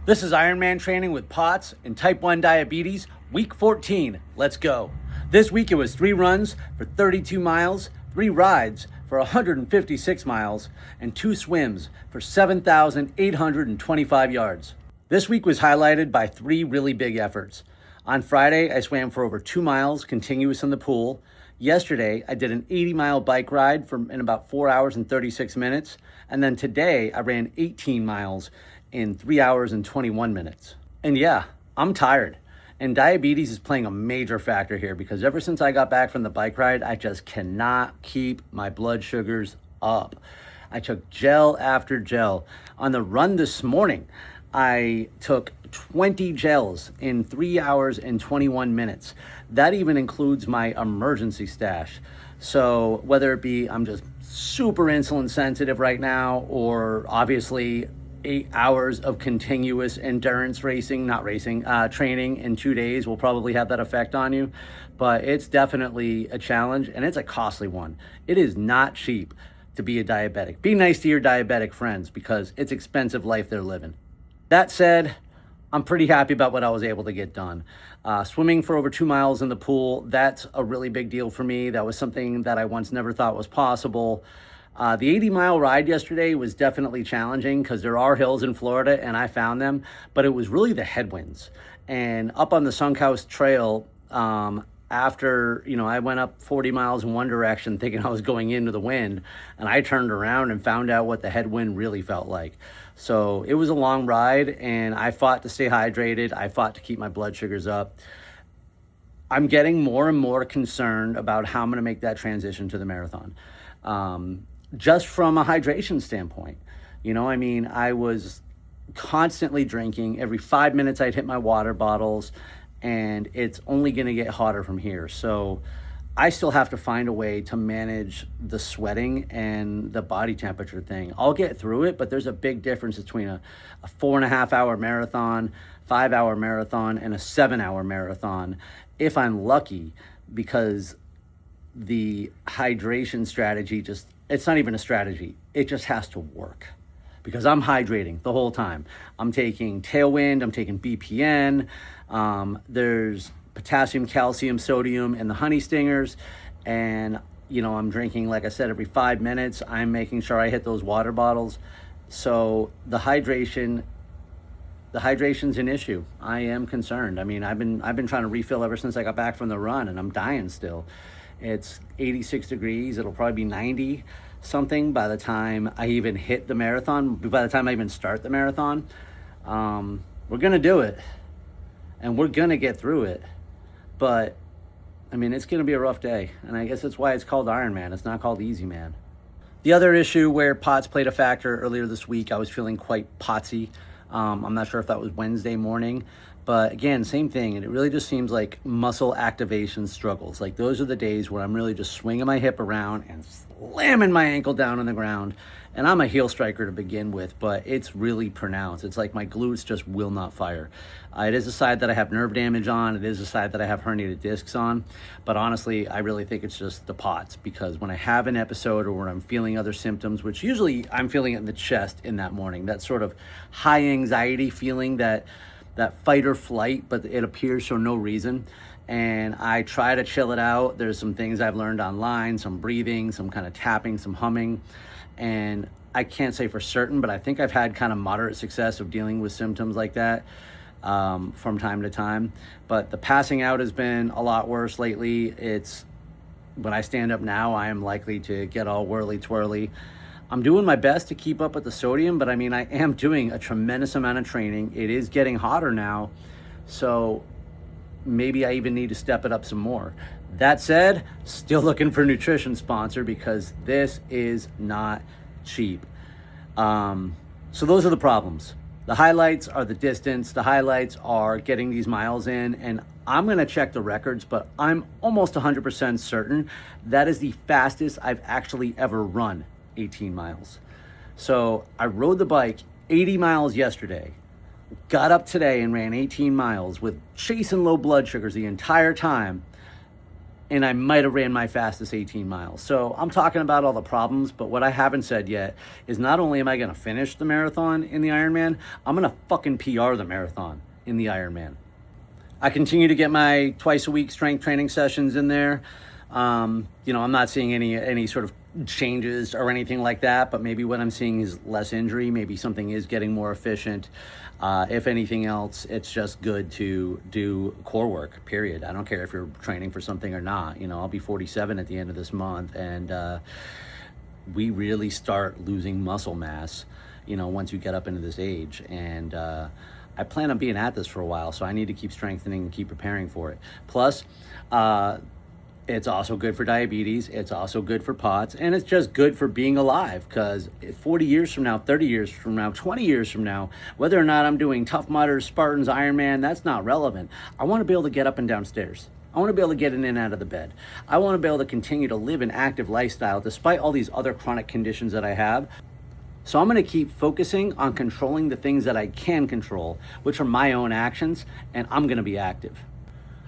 This is Ironman training with POTS and type 1 diabetes, week 14. Let's go. This week it was 3 runs for 32 miles, 3 rides for 156 miles, and 2 swims for 7,825 yards. This week was highlighted by 3 really big efforts. On Friday, I swam for over 2 miles continuous in the pool. Yesterday, I did an 80-mile bike ride in about 4 hours and 36 minutes. And then today, I ran 18 miles in 3 hours and 21 minutes. And yeah, I'm tired. And diabetes is playing a major factor here because ever since I got back from the bike ride, I just cannot keep my blood sugars up. I took gel after gel. On the run this morning, I took 20 gels in 3 hours and 21 minutes. That even includes my emergency stash. So whether it be I'm just super insulin sensitive right now, or obviously 8 hours of continuous endurance training in 2 days will probably have that effect on you. But it's definitely a challenge, and it's a costly one. It is not cheap to be a diabetic. Be nice to your diabetic friends because it's expensive life they're living. That said, I'm pretty happy about what I was able to get done. Swimming for over 2 miles in the pool, that's a really big deal for me. That was something that I once never thought was possible. The 80-mile ride yesterday was definitely challenging because there are hills in Florida and I found them, but it was really the headwinds. And up on the Sunk House Trail, after, I went up 40 miles in one direction thinking I was going into the wind, and I turned around and found out what the headwind really felt like. So it was a long ride, and I fought to stay hydrated. I fought to keep my blood sugars up. I'm getting more and more concerned about how I'm going to make that transition to the marathon. Just from a hydration standpoint. I was constantly drinking. Every 5 minutes I'd hit my water bottles, and it's only going to get hotter from here. So I still have to find a way to manage the sweating and the body temperature thing. I'll get through it, but there's a big difference between a 4.5 hour marathon, 5 hour marathon, and a 7 hour marathon, if I'm lucky, because the hydration strategy it's not even a strategy. It just has to work because I'm hydrating the whole time. I'm taking Tailwind, I'm taking BPN. There's potassium, calcium, sodium in the honey stingers. And, I'm drinking, like I said, every 5 minutes. I'm making sure I hit those water bottles. So the hydration's an issue. I am concerned. I've been trying to refill ever since I got back from the run, and I'm dying still. It's 86 degrees. It'll probably be 90 something by the time I even hit the marathon, by the time I even start the marathon. We're going to do it, and we're going to get through it. But, it's going to be a rough day, and I guess that's why it's called Ironman. It's not called Easy Man. The other issue where POTS played a factor earlier this week, I was feeling quite potsy. I'm not sure if that was Wednesday morning, but again, same thing. And it really just seems like muscle activation struggles. Like those are the days where I'm really just swinging my hip around and slamming my ankle down on the ground. And I'm a heel striker to begin with, but it's really pronounced. It's like my glutes just will not fire. It is a side that I have nerve damage on. It is a side that I have herniated discs on. But honestly, I really think it's just the POTS, because when I have an episode or when I'm feeling other symptoms, which usually I'm feeling it in the chest in that morning, that sort of high anxiety feeling, that fight or flight, but it appears for no reason. And I try to chill it out. There's some things I've learned online, some breathing, some kind of tapping, some humming. And I can't say for certain, but I think I've had kind of moderate success of dealing with symptoms like that from time to time. But the passing out has been a lot worse lately. When I stand up now, I am likely to get all whirly twirly. I'm doing my best to keep up with the sodium, but I am doing a tremendous amount of training. It is getting hotter now, so maybe I even need to step it up some more. That said, still looking for a nutrition sponsor because this is not cheap. So those are the problems. The highlights are the distance. The highlights are getting these miles in, and I'm going to check the records, but I'm almost 100% certain that is the fastest I've actually ever run 18 miles. So I rode the bike 80 miles yesterday, got up today and ran 18 miles with chasing low blood sugars the entire time. and I might have ran my fastest 18 miles. So I'm talking about all the problems, but what I haven't said yet is not only am I going to finish the marathon in the Ironman, I'm going to fucking PR the marathon in the Ironman. I continue to get my twice a week strength training sessions in there. I'm not seeing any sort of changes or anything like that, but maybe what I'm seeing is less injury. Maybe something is getting more efficient. If anything else, it's just good to do core work, period. I don't care if you're training for something or not. I'll be 47 at the end of this month, and we really start losing muscle mass, once you get up into this age. And I plan on being at this for a while, so I need to keep strengthening and keep preparing for it. Plus, it's also good for diabetes. It's also good for POTS, and it's just good for being alive, because 40 years from now, 30 years from now, 20 years from now, whether or not I'm doing Tough Mudders, Spartans, Ironman, that's not relevant. I want to be able to get up and down stairs. I want to be able to get in and out of the bed. I want to be able to continue to live an active lifestyle despite all these other chronic conditions that I have. So I'm going to keep focusing on controlling the things that I can control, which are my own actions, and I'm going to be active.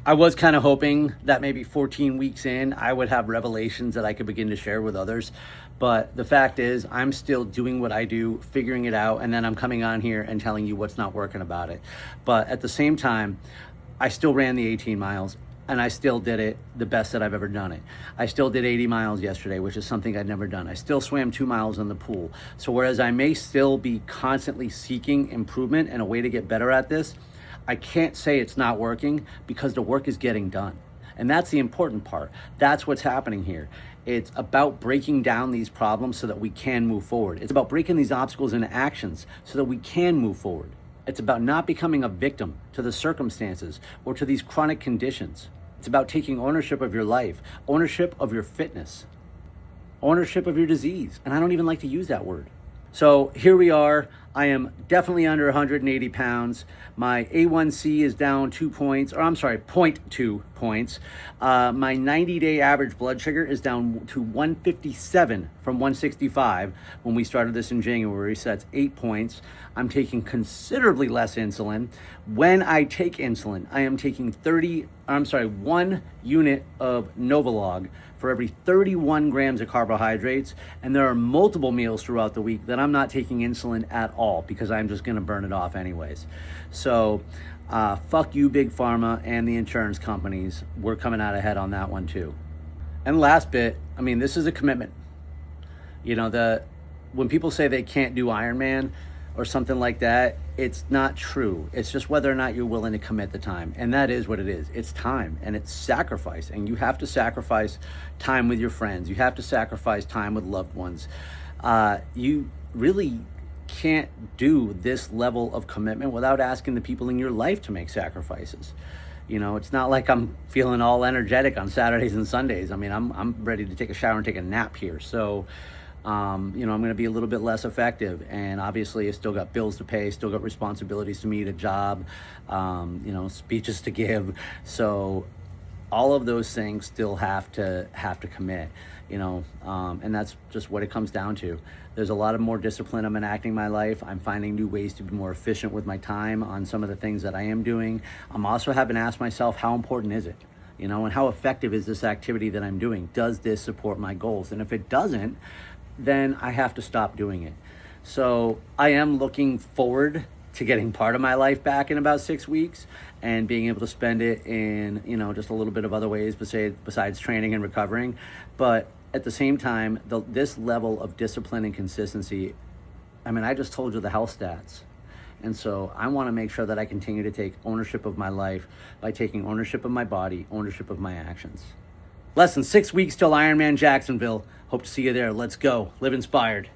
I was kind of hoping that maybe 14 weeks in, I would have revelations that I could begin to share with others. But the fact is, I'm still doing what I do, figuring it out, and then I'm coming on here and telling you what's not working about it. But at the same time, I still ran the 18 miles, and I still did it the best that I've ever done it. I still did 80 miles yesterday, which is something I'd never done. I still swam 2 miles in the pool. So whereas I may still be constantly seeking improvement and a way to get better at this, I can't say it's not working, because the work is getting done. And that's the important part. That's what's happening here. It's about breaking down these problems so that we can move forward. It's about breaking these obstacles into actions so that we can move forward. It's about not becoming a victim to the circumstances or to these chronic conditions. It's about taking ownership of your life, ownership of your fitness, ownership of your disease. And I don't even like to use that word. So here we are. I am definitely under 180 pounds. My A1C is down 2 points, or I'm sorry, 0.2 points. My 90-day average blood sugar is down to 157 from 165 when we started this in January, so that's 8 points. I'm taking considerably less insulin. When I take insulin, I am taking 1 unit of Novolog for every 31 grams of carbohydrates, and there are multiple meals throughout the week that I'm not taking insulin at all, because I'm just gonna burn it off anyways. So fuck you, Big Pharma and the insurance companies. We're coming out ahead on that one too. And last bit, this is a commitment. When people say they can't do Ironman or something like that, it's not true. It's just whether or not you're willing to commit the time. And that is what it is. It's time, and it's sacrifice. And you have to sacrifice time with your friends. You have to sacrifice time with loved ones. You really can't do this level of commitment without asking the people in your life to make sacrifices. It's not like I'm feeling all energetic on Saturdays and Sundays. I'm ready to take a shower and take a nap here. So I'm going to be a little bit less effective, and obviously I still got bills to pay, still got responsibilities to meet, a job, speeches to give. So all of those things still have to commit, and that's just what it comes down to. There's a lot of more discipline I'm enacting in my life. I'm finding new ways to be more efficient with my time on some of the things that I am doing. I'm also having to ask myself, how important is it? And how effective is this activity that I'm doing? Does this support my goals? And if it doesn't, then I have to stop doing it. So I am looking forward to getting part of my life back in about 6 weeks and being able to spend it in, just a little bit of other ways besides training and recovering. But at the same time, this level of discipline and consistency, I just told you the health stats. And so I want to make sure that I continue to take ownership of my life by taking ownership of my body, ownership of my actions. Less than 6 weeks till Ironman Jacksonville. Hope to see you there. Let's go. Live inspired.